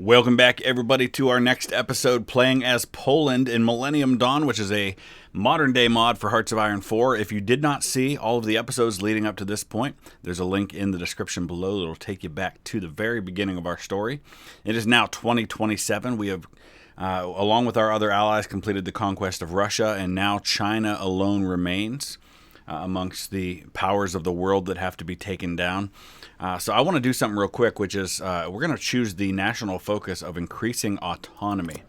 Welcome back, everybody, to our next episode, playing as Poland in Millennium Dawn, which is a modern-day mod for Hearts of Iron 4. If you did not see all of the episodes leading up to this point, there's a link in the description below that will take you back to the very beginning of our story. It is now 2027. We have, along with our other allies, completed the conquest of Russia, and now China alone remains amongst the powers of the world that have to be taken down. So I want to do something real quick, which is we're going to choose the national focus of increasing autonomy.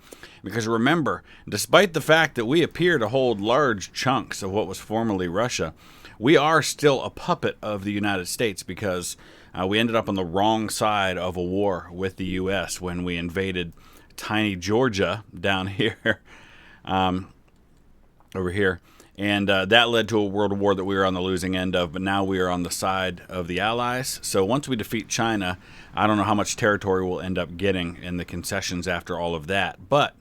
Because remember, despite the fact that we appear to hold large chunks of what was formerly Russia, we are still a puppet of the United States because we ended up on the wrong side of a war with the U.S. when we invaded tiny Georgia down here, over here. And that led to a world war that we were on the losing end of, but now we are on the side of the Allies. So once we defeat China, I don't know how much territory we'll end up getting in the concessions after all of that. But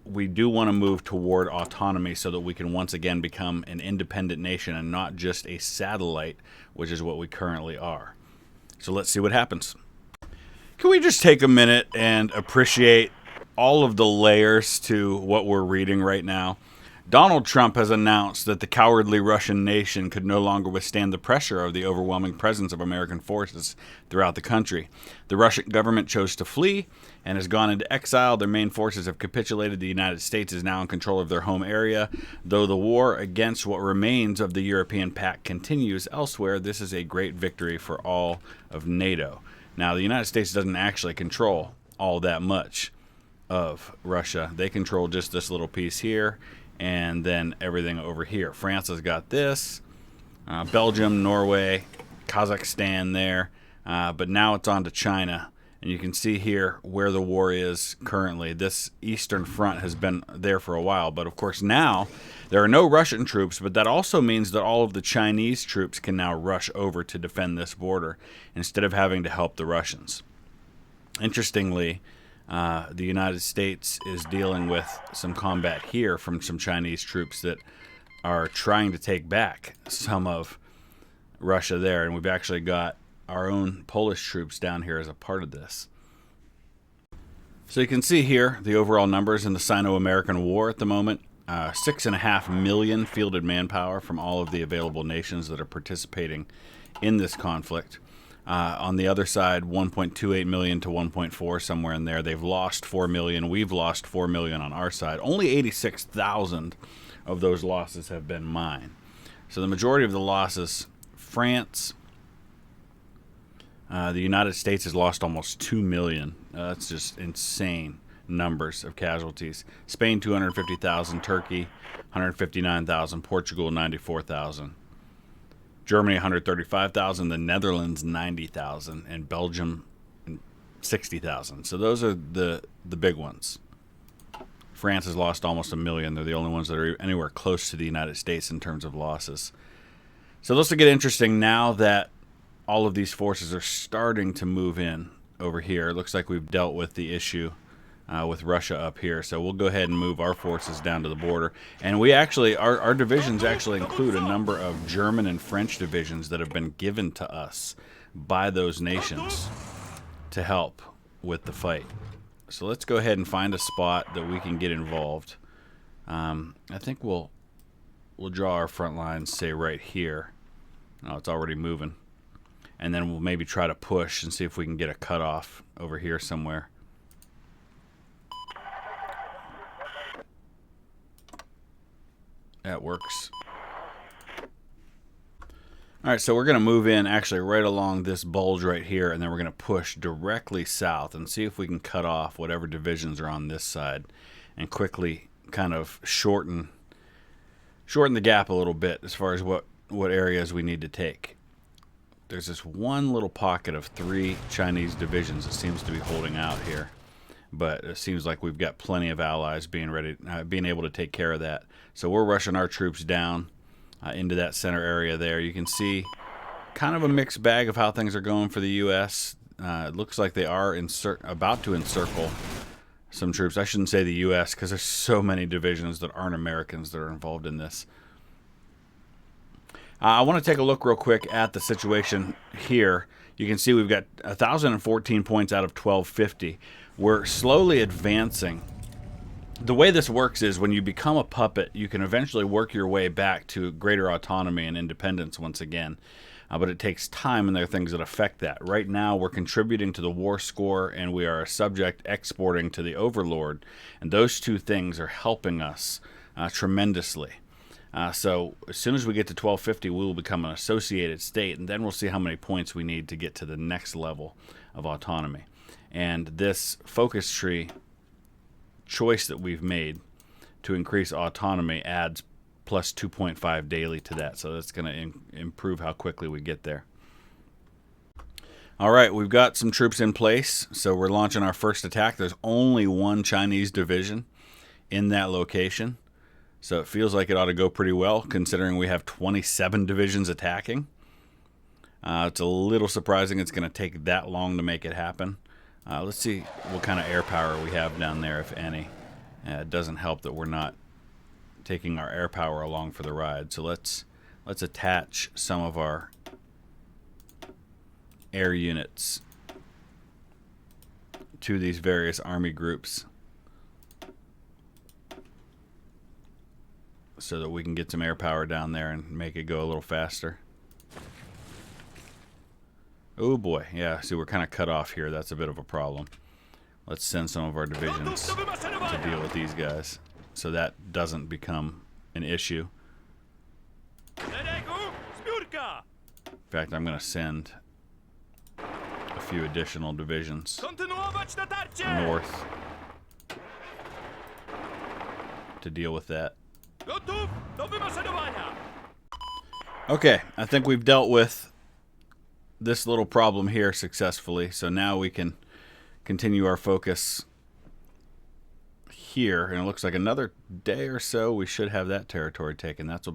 we do want to move toward autonomy so that we can once again become an independent nation and not just a satellite, which is what we currently are. So let's see what happens. Can we just take a minute and appreciate all of the layers to what we're reading right now? Donald Trump has announced that the cowardly Russian nation could no longer withstand the pressure of the overwhelming presence of American forces throughout the country. The Russian government chose to flee and has gone into exile. Their main forces have capitulated. The United States is now in control of their home area. Though the war against what remains of the European pact continues elsewhere, this is a great victory for all of NATO. Now, the United States doesn't actually control all that much of Russia. They control just this little piece here, and then everything over here. France has got this, Belgium, Norway, Kazakhstan there, but now it's on to China. And you can see here where the war is currently. This eastern front has been there for a while, but of course now there are no Russian troops, but that also means that all of the Chinese troops can now rush over to defend this border instead of having to help the Russians. Interestingly, the United States is dealing with some combat here from some Chinese troops that are trying to take back some of Russia there. And we've actually got our own Polish troops down here as a part of this. So you can see here the overall numbers in the Sino-American War at the moment. 6.5 million fielded manpower from all of the available nations that are participating in this conflict. On the other side, 1.28 million to 1.4, somewhere in there. They've lost 4 million. We've lost 4 million on our side. Only 86,000 of those losses have been mine. So the majority of the losses, France, the United States has lost almost 2 million. That's just insane numbers of casualties. Spain, 250,000. Turkey, 159,000. Portugal, 94,000. Germany, 135,000, the Netherlands, 90,000, and Belgium, 60,000. So those are the big ones. France has lost almost 1 million. They're the only ones that are anywhere close to the United States in terms of losses. So this will get interesting now that all of these forces are starting to move in over here. It looks like we've dealt with the issue with Russia up here. So we'll go ahead and move our forces down to the border. And we actually, our divisions actually include a number of German and French divisions that have been given to us by those nations to help with the fight. So let's go ahead and find a spot that we can get involved. I think we'll draw our front lines, say right here. Oh, it's already moving. And then we'll maybe try to push and see if we can get a cutoff over here somewhere. That works. All right, so we're going to move in actually right along this bulge right here, and then we're going to push directly south and see if we can cut off whatever divisions are on this side and quickly kind of shorten the gap a little bit as far as what areas we need to take. There's this one little pocket of 3 Chinese divisions that seems to be holding out here. But it seems like we've got plenty of allies being able to take care of that. So we're rushing our troops down into that center area there. You can see kind of a mixed bag of how things are going for the U.S. It looks like they are about to encircle some troops. I shouldn't say the U.S. because there's so many divisions that aren't Americans that are involved in this. I want to take a look real quick at the situation here. you can see we've got 1,014 points out of 1,250. We're slowly advancing. The way this works is when you become a puppet, you can eventually work your way back to greater autonomy and independence once again. But it takes time, and there are things that affect that. Right now, we're contributing to the war score, and we are a subject exporting to the Overlord. And those two things are helping us tremendously. So as soon as we get to 1250, we will become an associated state, and then we'll see how many points we need to get to the next level of autonomy. And this focus tree choice that we've made to increase autonomy adds plus 2.5 daily to that. So that's going to improve how quickly we get there. All right, we've got some troops in place, so we're launching our first attack. There's only one Chinese division in that location. So it feels like it ought to go pretty well, considering we have 27 divisions attacking. It's a little surprising it's going to take that long to make it happen. Let's see what kind of air power we have down there, if any. It doesn't help that we're not taking our air power along for the ride. So let's attach some of our air units to these various army groups, so that we can get some air power down there and make it go a little faster. Oh boy, yeah, see, we're kind of cut off here. That's a bit of a problem. Let's send some of our divisions to deal with these guys, so that doesn't become an issue. In fact, I'm going to send a few additional divisions north to deal with that. Okay, I think we've dealt with this little problem here successfully, so now we can continue our focus here, and it looks like another day or so we should have that territory taken. This will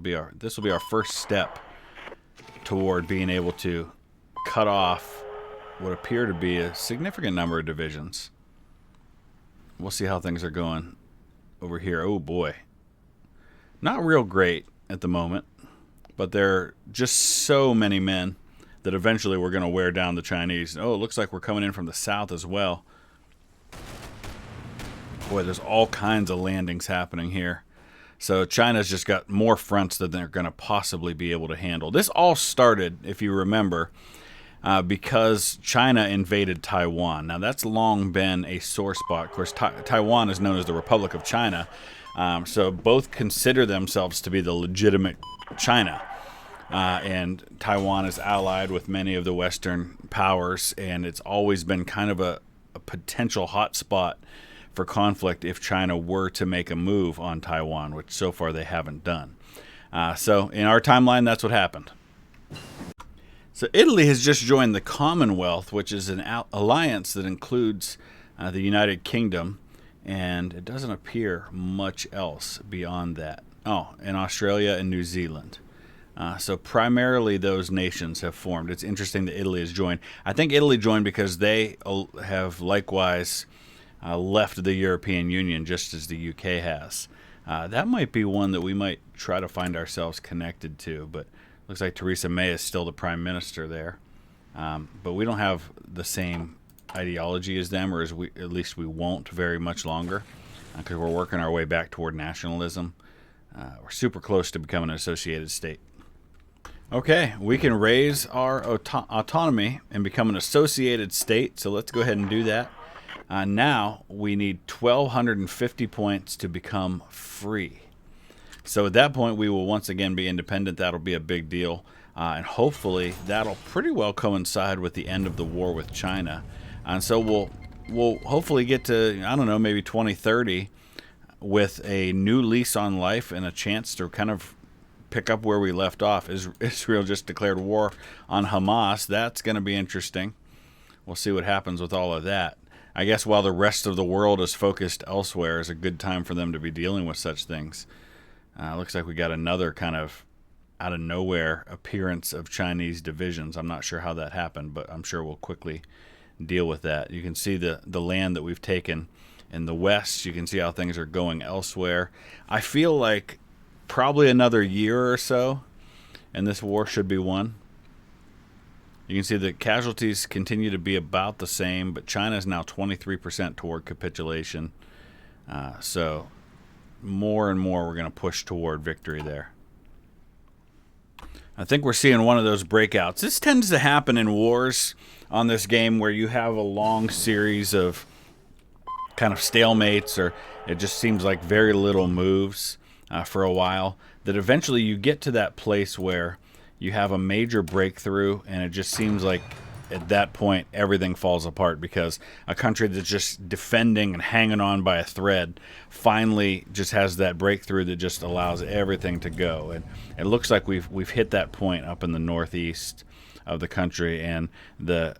be our first step toward being able to cut off what appear to be a significant number of divisions. We'll see how things are going over here. Oh boy. Not real great at the moment, but there are just so many men that eventually we're going to wear down the Chinese. Oh, it looks like we're coming in from the south as well. Boy, there's all kinds of landings happening here. So China's just got more fronts than they're going to possibly be able to handle. This all started, if you remember, because China invaded Taiwan. Now, that's long been a sore spot. Of course, Taiwan is known as the Republic of China. So both consider themselves to be the legitimate China. And Taiwan is allied with many of the Western powers, and it's always been kind of a potential hot spot for conflict if China were to make a move on Taiwan, which so far they haven't done. So in our timeline, that's what happened. So Italy has just joined the Commonwealth, which is an alliance that includes the United Kingdom, and it doesn't appear much else beyond that. Oh, and Australia and New Zealand. So primarily those nations have formed. It's interesting that Italy has joined. I think Italy joined because they have likewise left the European Union, just as the UK has. That might be one that we might try to find ourselves connected to, but looks like Theresa May is still the Prime Minister there. But we don't have the same ideology as them, or at least we won't very much longer, because we're working our way back toward nationalism. We're super close to becoming an associated state. Okay, we can raise our autonomy and become an associated state, so let's go ahead and do that. Now we need 1,250 points to become free. So at that point, we will once again be independent. That'll be a big deal. And hopefully that'll pretty well coincide with the end of the war with China. And so we'll hopefully get to, I don't know, maybe 2030 with a new lease on life and a chance to kind of pick up where we left off. Israel just declared war on Hamas. That's going to be interesting. We'll see what happens with all of that. I guess while the rest of the world is focused elsewhere is a good time for them to be dealing with such things. Looks like we got another kind of out of nowhere appearance of Chinese divisions. I'm not sure how that happened, but I'm sure we'll quickly deal with that. You can see the land that we've taken in the west. You can see how things are going elsewhere. I feel like probably another year or so, and this war should be won. You can see the casualties continue to be about the same, but China is now 23% toward capitulation. So more and more we're going to push toward victory there. I think we're seeing one of those breakouts. This tends to happen in wars on this game where you have a long series of kind of stalemates, or it just seems like very little moves for a while, that eventually you get to that place where you have a major breakthrough, and it just seems like at that point everything falls apart, because a country that's just defending and hanging on by a thread finally just has that breakthrough that just allows everything to go. And it looks like we've hit that point up in the northeast of the country, and the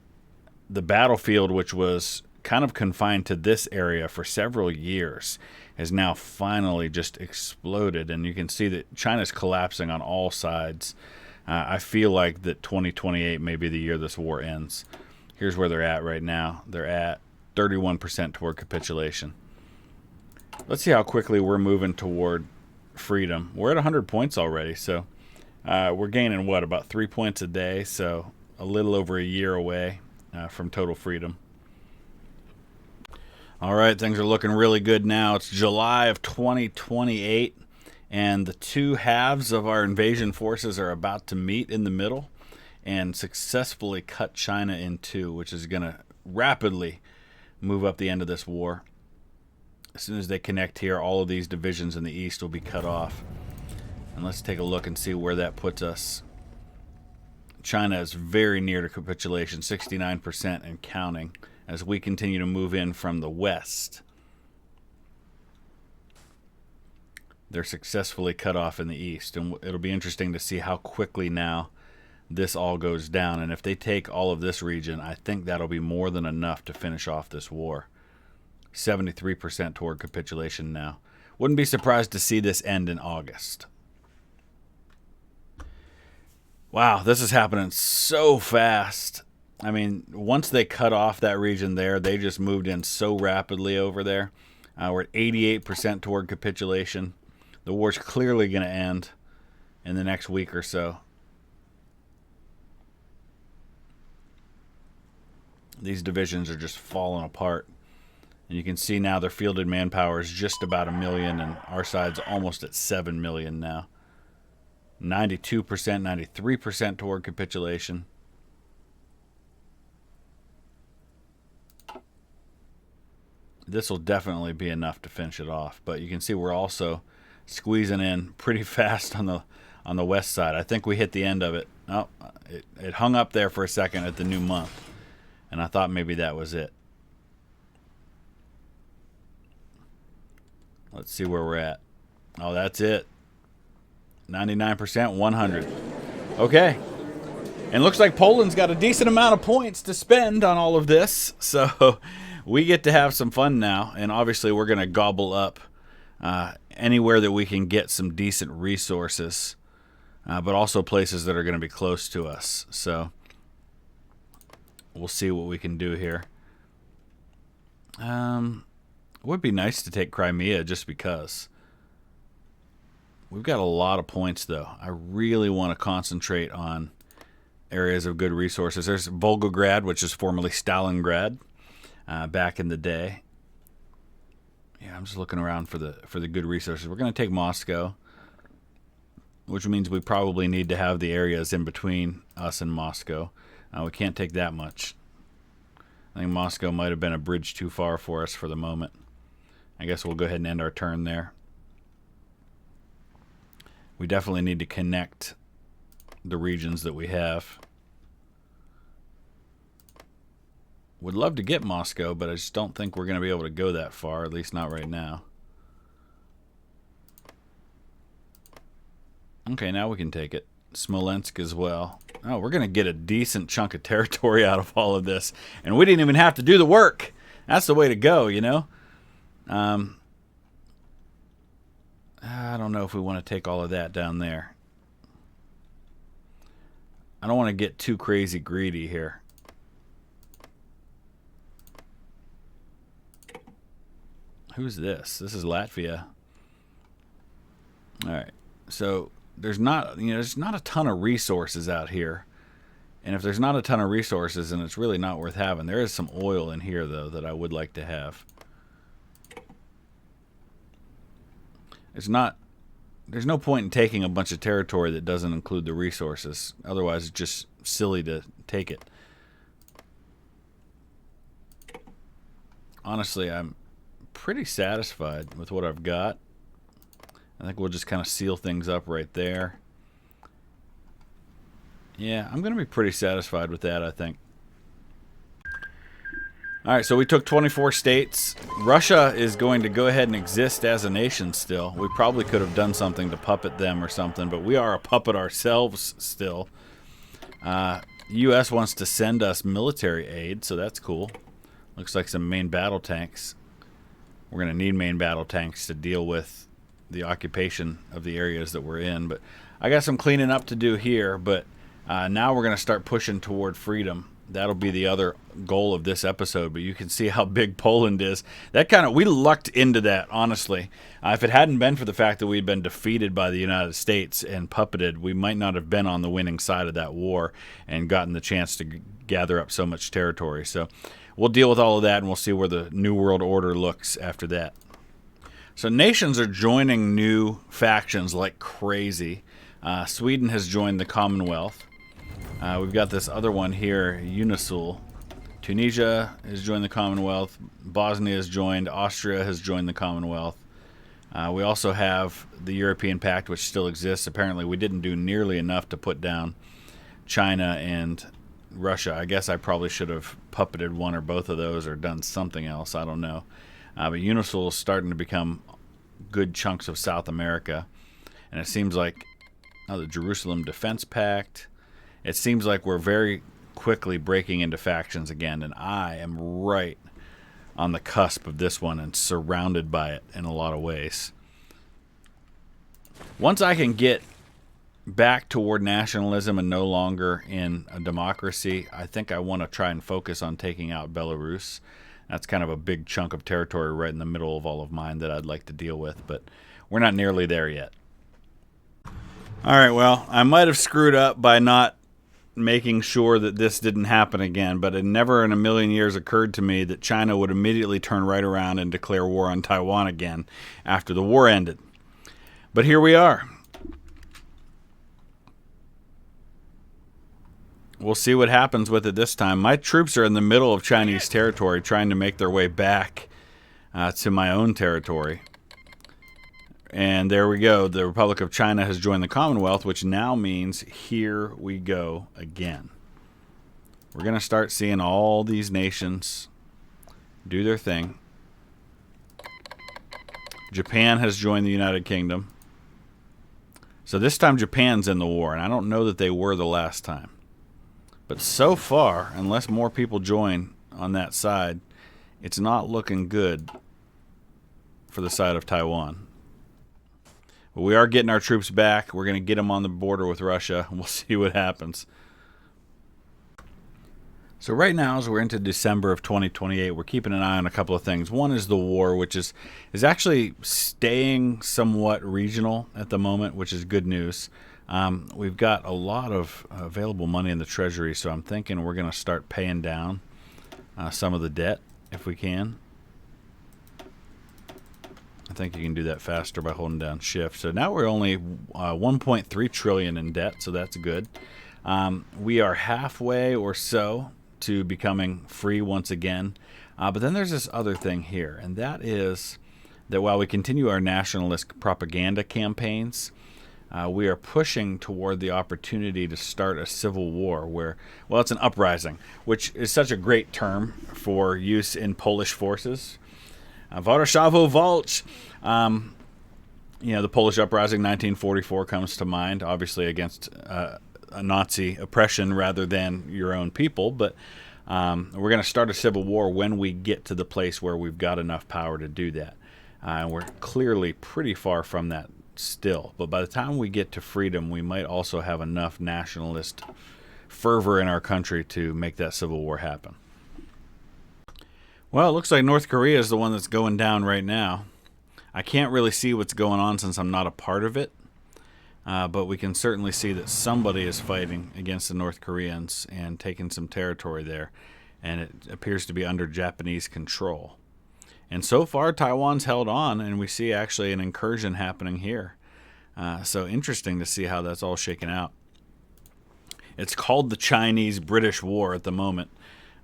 battlefield, which was kind of confined to this area for several years, has now finally just exploded, and you can see that China's collapsing on all sides. I feel like that 2028 may be the year this war ends. Here's where they're at right now. They're at 31% toward capitulation. Let's see how quickly we're moving toward freedom. We're at 100 points already, so we're gaining, what, about 3 points a day, so a little over a year away from total freedom. All right, things are looking really good now. It's July of 2028. And the two halves of our invasion forces are about to meet in the middle and successfully cut China in two, which is going to rapidly move up the end of this war. As soon as they connect here, all of these divisions in the east will be cut off. And let's take a look and see where that puts us. China is very near to capitulation, 69% and counting, as we continue to move in from the west. They're successfully cut off in the east, and it'll be interesting to see how quickly now this all goes down. And if they take all of this region, I think that'll be more than enough to finish off this war. 73% toward capitulation now. Wouldn't be surprised to see this end in August. Wow, this is happening so fast. I mean, once they cut off that region there, they just moved in so rapidly over there. We're at 88% toward capitulation. The war's clearly going to end in the next week or so. These divisions are just falling apart. And you can see now their fielded manpower is just about 1 million, and our side's almost at 7 million now. 92%, 93% toward capitulation. This will definitely be enough to finish it off, but you can see we're also squeezing in pretty fast on the west side. I think we hit the end of it. Oh, it hung up there for a second at the new month, and I thought maybe that was it. Let's see where we're at. Oh, that's it. 99%, 100. Okay. And looks like Poland's got a decent amount of points to spend on all of this, so we get to have some fun now. And obviously we're going to gobble up anywhere that we can get some decent resources, but also places that are going to be close to us. So we'll see what we can do here. It would be nice to take Crimea just because. We've got a lot of points, though. I really want to concentrate on areas of good resources. There's Volgograd, which is formerly Stalingrad, back in the day. Yeah, I'm just looking around for the good resources. We're going to take Moscow, which means we probably need to have the areas in between us and Moscow. We can't take that much. I think Moscow might have been a bridge too far for us for the moment. I guess we'll go ahead and end our turn there. We definitely need to connect the regions that we have. Would love to get Moscow, but I just don't think we're going to be able to go that far, at least not right now. Okay, now we can take it. Smolensk as well. Oh, we're going to get a decent chunk of territory out of all of this. And we didn't even have to do the work. That's the way to go, you know? I don't know if we want to take all of that down there. I don't want to get too crazy greedy here. Who's this? This is Latvia. All right. So there's not a ton of resources out here And if there's not a ton of resources, then it's really not worth having. There is some oil in here, though, that I would like to have. There's no point in taking a bunch of territory that doesn't include the resources. Otherwise, it's just silly to take it. Honestly, I'm pretty satisfied with what I've got. I think we'll just kind of seal things up right there. Yeah, I'm going to be pretty satisfied with that, I think. Alright, so we took 24 states. Russia is going to go ahead and exist as a nation still. We probably could have done something to puppet them or something, but we are a puppet ourselves still. U.S. wants to send us military aid, so that's cool. Looks like some main battle tanks. We're going to need main battle tanks to deal with the occupation of the areas that we're in. But I got some cleaning up to do here, but now we're going to start pushing toward freedom. That'll be the other goal of this episode, but you can see how big Poland is. We lucked into that, honestly. If it hadn't been for the fact that we'd been defeated by the United States and puppeted, we might not have been on the winning side of that war and gotten the chance to gather up so much territory. So we'll deal with all of that, and we'll see where the New World Order looks after that. So nations are joining new factions like crazy. Sweden has joined the Commonwealth. We've got this other one here, Unisul. Tunisia has joined the Commonwealth. Bosnia has joined. Austria has joined the Commonwealth. We also have the European Pact, which still exists. Apparently, we didn't do nearly enough to put down China and Russia. I guess I probably should have puppeted one or both of those or done something else. I don't know. But Unisul is starting to become good chunks of South America. And it seems like the Jerusalem Defense Pact. It seems like we're very quickly breaking into factions again, and I am right on the cusp of this one and surrounded by it in a lot of ways. Once I can get back toward nationalism and no longer in a democracy, I think I want to try and focus on taking out Belarus. That's kind of a big chunk of territory right in the middle of all of mine that I'd like to deal with, but we're not nearly there yet. Alright, well, I might have screwed up by not making sure that this didn't happen again, but it never in a million years occurred to me that China would immediately turn right around and declare war on Taiwan again after the war ended. But here we are. We'll see what happens with it this time. My troops are in the middle of Chinese territory trying to make their way back to my own territory. And there we go. The Republic of China has joined the Commonwealth, which now means here we go again. We're going to start seeing all these nations do their thing. Japan has joined the United Kingdom. So this time Japan's in the war, and I don't know that they were the last time. But so far, unless more people join on that side, it's not looking good for the side of Taiwan. But we are getting our troops back. We're going to get them on the border with Russia. We'll see what happens. So right now, as we're into December of 2028, we're keeping an eye on a couple of things. One is the war, which is actually staying somewhat regional at the moment, which is good news. We've got a lot of available money in the treasury, so I'm thinking we're going to start paying down some of the debt if we can. I think you can do that faster by holding down shift. So now we're only 1.3 trillion in debt, so that's good. We are halfway or so to becoming free once again. But then there's this other thing here, and that is that while we continue our nationalist propaganda campaigns, we are pushing toward the opportunity to start a civil war where, well, it's an uprising, which is such a great term for use in Polish forces. Warszawo, walcz. The Polish uprising, 1944, comes to mind, obviously against a Nazi oppression rather than your own people. But we're going to start a civil war when we get to the place where we've got enough power to do that. And we're clearly pretty far from that still. But by the time we get to freedom, we might also have enough nationalist fervor in our country to make that civil war happen. Well, it looks like North Korea is the one that's going down right now. I can't really see what's going on since I'm not a part of it. But we can certainly see that somebody is fighting against the North Koreans and taking some territory there. And it appears to be under Japanese control. And so far, Taiwan's held on, and we see actually an incursion happening here. So interesting to see how that's all shaken out. It's called the Chinese-British War at the moment.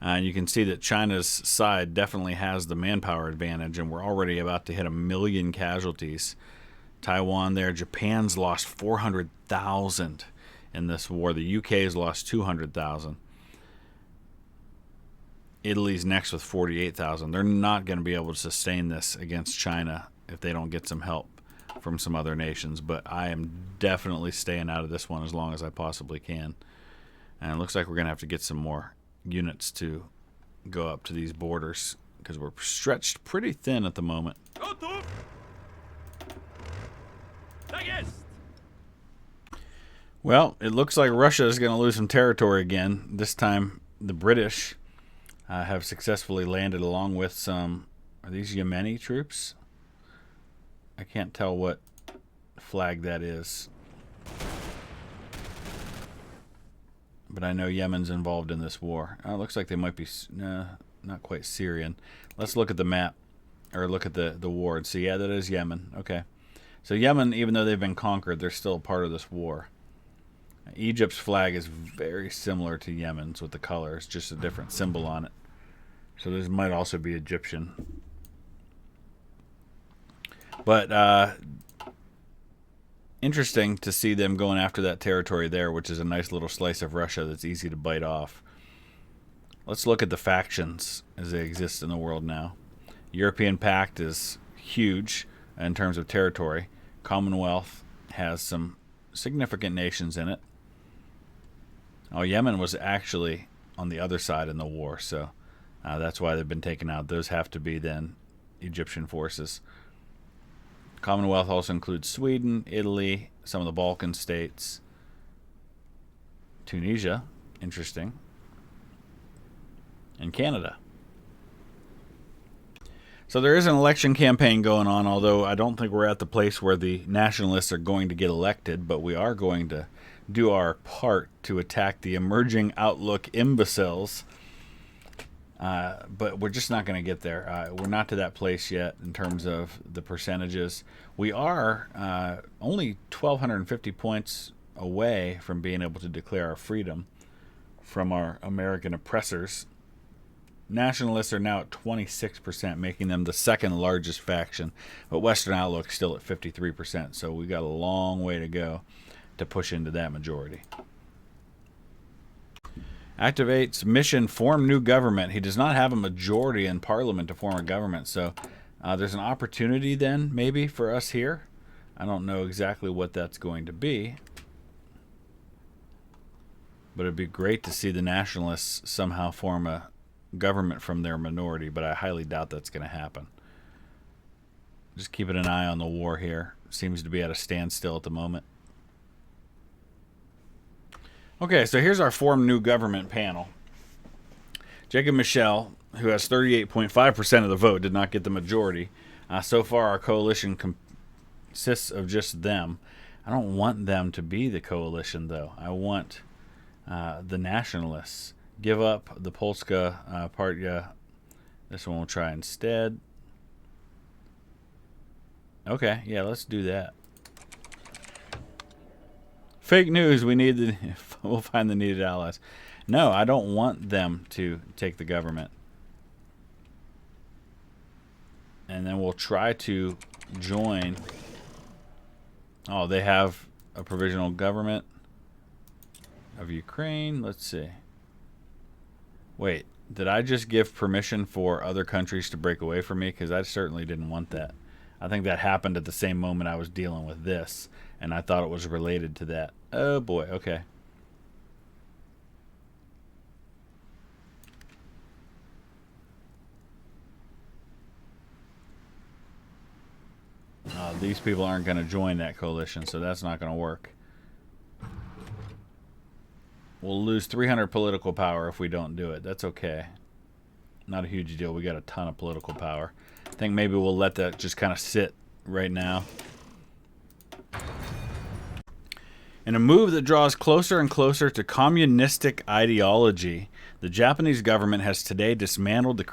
And you can see that China's side definitely has the manpower advantage, and we're already about to hit 1 million casualties. Taiwan there. Japan's lost 400,000 in this war. The UK has lost 200,000. Italy's next with 48,000. They're not going to be able to sustain this against China if they don't get some help from some other nations. But I am definitely staying out of this one as long as I possibly can. And it looks like we're going to have to get some more units to go up to these borders because we're stretched pretty thin at the moment. Well, it looks like Russia is going to lose some territory again. This time, the British have successfully landed along with some... Are these Yemeni troops? I can't tell what flag that is. But I know Yemen's involved in this war. It looks like they might be... not quite Syrian. Let's look at the map. Or look at the war and see. Yeah, that is Yemen. Okay. So Yemen, even though they've been conquered, they're still a part of this war. Egypt's flag is very similar to Yemen's with the colors, just a different symbol on it. So this might also be Egyptian. But interesting to see them going after that territory there, which is a nice little slice of Russia that's easy to bite off. Let's look at the factions as they exist in the world now. European Pact is huge in terms of territory. Commonwealth has some significant nations in it. Oh, Yemen was actually on the other side in the war, so that's why they've been taken out. Those have to be then Egyptian forces. Commonwealth also includes Sweden, Italy, some of the Balkan states, Tunisia, interesting, and Canada. So there is an election campaign going on, although I don't think we're at the place where the nationalists are going to get elected, but we are going to do our part to attack the emerging outlook imbeciles. But we're just not going to get there. We're not to that place yet in terms of the percentages. We are only 1,250 points away from being able to declare our freedom from our American oppressors. Nationalists are now at 26%, making them the second largest faction. But Western Outlook's still at 53%, so we got a long way to go to push into that majority. Activates mission, form new government. He does not have a majority in Parliament to form a government, so there's an opportunity then, maybe, for us here. I don't know exactly what that's going to be. But it'd be great to see the nationalists somehow form a government from their minority, but I highly doubt that's going to happen. Just keeping an eye on the war here. Seems to be at a standstill at the moment. Okay, so here's our form new government panel. Jacob Michel, who has 38.5% of the vote, did not get the majority. So far, our coalition consists of just them. I don't want them to be the coalition, though. I want the nationalists. Give up the Polska Partia. This one we'll try instead. Okay, yeah, let's do that. Fake news. We'll find the needed allies. No, I don't want them to take the government. And then we'll try to join. Oh, they have a provisional government of Ukraine. Let's see. Wait, did I just give permission for other countries to break away from me? Because I certainly didn't want that. I think that happened at the same moment I was dealing with this, and I thought it was related to that. Oh boy, okay. These people aren't going to join that coalition, so that's not going to work. We'll lose 300 political power if we don't do it. That's okay. Not a huge deal. We got a ton of political power. I think maybe we'll let that just kind of sit right now. In a move that draws closer and closer to communistic ideology, the Japanese government has today dismantled the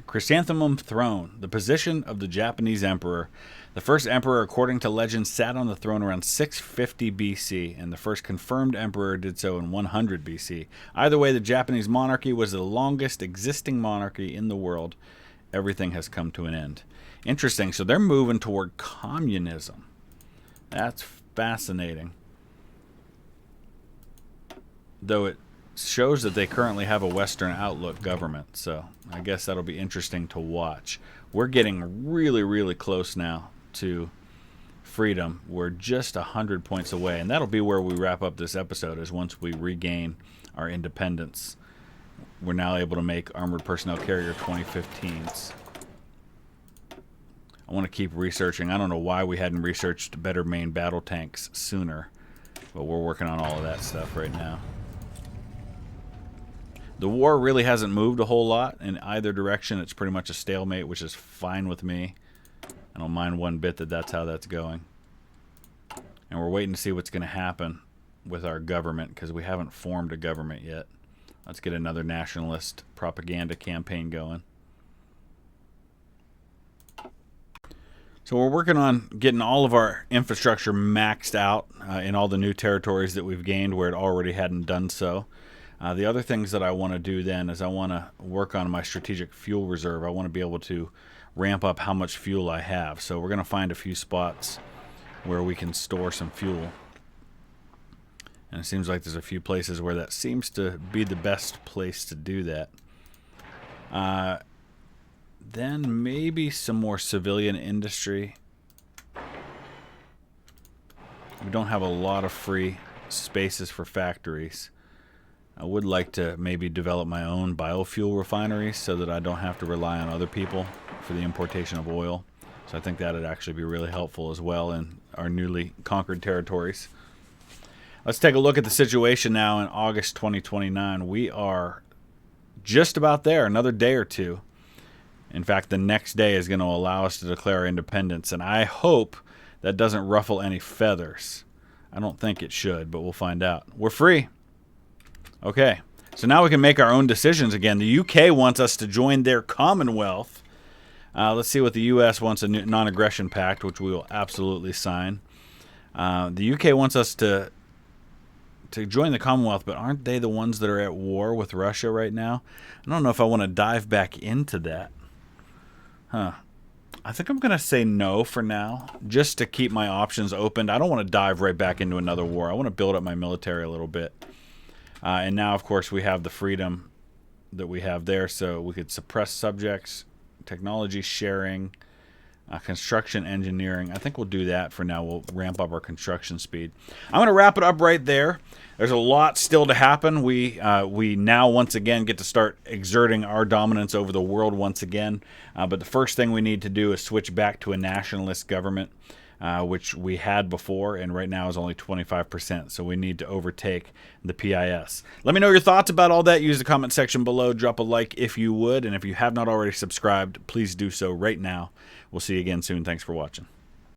chrysanthemum throne, the position of the Japanese emperor. The first emperor, according to legend, sat on the throne around 650 BC, and the first confirmed emperor did so in 100 BC. Either way, the Japanese monarchy was the longest existing monarchy in the world. Everything has come to an end. Interesting. So they're moving toward communism. That's fascinating. Though it shows that they currently have a Western outlook government, so I guess that'll be interesting to watch. We're getting really, really close now to freedom. We're just 100 points away, and that'll be where we wrap up this episode, is once we regain our independence. We're now able to make Armored Personnel Carrier 2015s. I want to keep researching. I don't know why we hadn't researched better main battle tanks sooner, but we're working on all of that stuff right now. The war really hasn't moved a whole lot in either direction. It's pretty much a stalemate, which is fine with me. I don't mind one bit that that's how that's going. And we're waiting to see what's going to happen with our government, because we haven't formed a government yet. Let's get another nationalist propaganda campaign going. So we're working on getting all of our infrastructure maxed out in all the new territories that we've gained where it already hadn't done so. The other things that I want to do then is I want to work on my strategic fuel reserve. I want to be able to ramp up how much fuel I have. So we're going to find a few spots where we can store some fuel. And it seems like there's a few places where that seems to be the best place to do that. Then maybe some more civilian industry. We don't have a lot of free spaces for factories. I would like to maybe develop my own biofuel refineries so that I don't have to rely on other people for the importation of oil. So I think that would actually be really helpful as well in our newly conquered territories. Let's take a look at the situation now in August 2029. We are just about there, another day or two. In fact, the next day is going to allow us to declare our independence, and I hope that doesn't ruffle any feathers. I don't think it should, but we'll find out. We're free. Okay, so now we can make our own decisions again. The UK wants us to join their Commonwealth. Let's see what the US wants, a non-aggression pact, which we will absolutely sign. The UK wants us to join the Commonwealth, but aren't they the ones that are at war with Russia right now? I don't know if I want to dive back into that. I think I'm going to say no for now, just to keep my options open. I don't want to dive right back into another war. I want to build up my military a little bit. And now, of course, we have the freedom that we have there, so we could suppress subjects, technology sharing, construction engineering. I think we'll do that for now. We'll ramp up our construction speed. I'm going to wrap it up right there. There's a lot still to happen. We now once again get to start exerting our dominance over the world once again. But the first thing we need to do is switch back to a nationalist government, which we had before, and right now is only 25%. So we need to overtake the PIS. Let me know your thoughts about all that. Use the comment section below. Drop a like if you would. And if you have not already subscribed, please do so right now. We'll see you again soon. Thanks for watching.